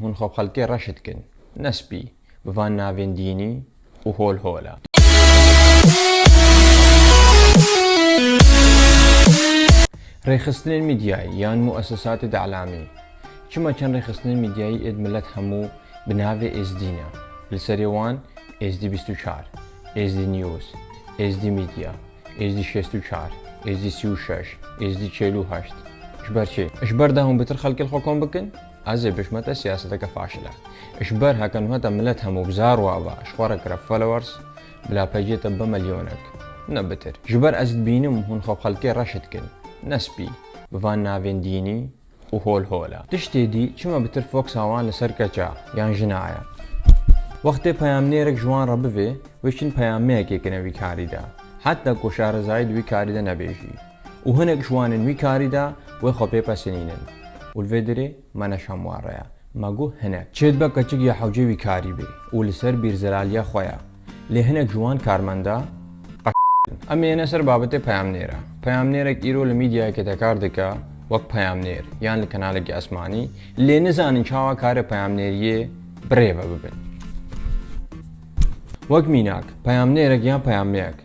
هون خب خلقي رشدكن نسبي بفان نافين ديني وهول هولا ريخستنين ميدياي يان مؤسسات دعلامي كما كان ريخستنين ميدياي اد ملت همو بنافي از دينا لسريوان از دي 24 از دي نيوز از دي ميديا از دي 64 از دي 36 از دي 48 اشبر شي اشبر ده هم بتر خلق الحكم بكن ازي بش متى سياستك فاشله اشبر هكن متى ملت همو بزار وابا اشخورك رف فولورز بلا بيجي تبا مليونك نبتر جبر ازد بينم هون خب خلقي رشدكن نسبي بفان نافين ديني وهول هولا تشتي دي كما بتر فوق ساوان لسركة يان جناية وقت پیامنیرک جوان را بوی وشین پیامک یکنه وی کاری دا حتی کوشار زاید وی کاری دا نبیجی و هنگ جوانن وی کاری دا و خبی پسینین والفيدري ما نشام ورايا ماجو هناك شد بقى كتشي يا حوجي وي كاري بي ولسر بيرزلاليا خويا لي هناك جوان كارمندا اما انا سر بابته پیامنیرک ایرو الميديا كتكار دكا وقت پیامنیر یان لكنالك اسماني اللي نزان شاوا كار پیامنيريه بريفا ببن وقت ميناك پیامنیرک یا پیامک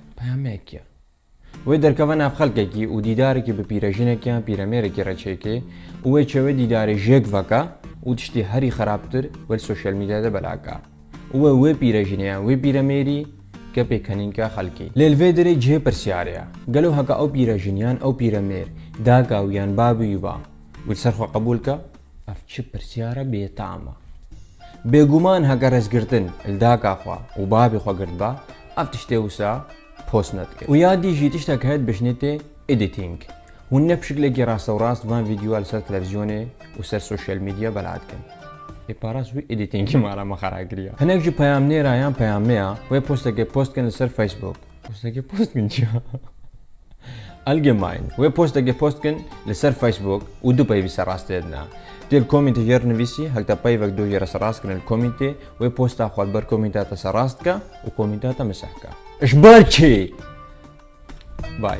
و درکوان اف خلقکی و دیدارکی به پیرژنکی یا پیرمیرکی رچکی و چه دیدار جگ وکا و تشتی هری خرابتر ول سوشال میدیا ده بلاکا و پیرژنیا و پیرمیری که پیکنینکا خلقی للفیدری جه پرسیاریا گلو هکا او پیرژنیان او پیرمیر داکا ویان بابی یوبا ول سرخو قبول کا اف چه پرسیارا بیتاما بگومان هکا رزگرتن الداکا خوا و بابی خوا گرد با اف تشتی وسا بوستنت ويادي جي تشتك هاد بشنتي اديتينج هن بشكل كي راس وراس فان فيديو على تلفزيوني وسر سوشيال ميديا بلادكن اي باراس وي اديتينج مارا ما خراغريا هناك جي پیامنيرا يان پیاميا وي بوست كن سر فيسبوك بوست كن جا الجماين وي بوست كن لسر فيسبوك ودو باي بسراستنا ديال كومينتي جير نفيسي هكذا باي فك دو جير سراستكن الكومينتي وي بوست اخوات بر كومينتات سراستكا وكومينتات مسحكا اشباركي باي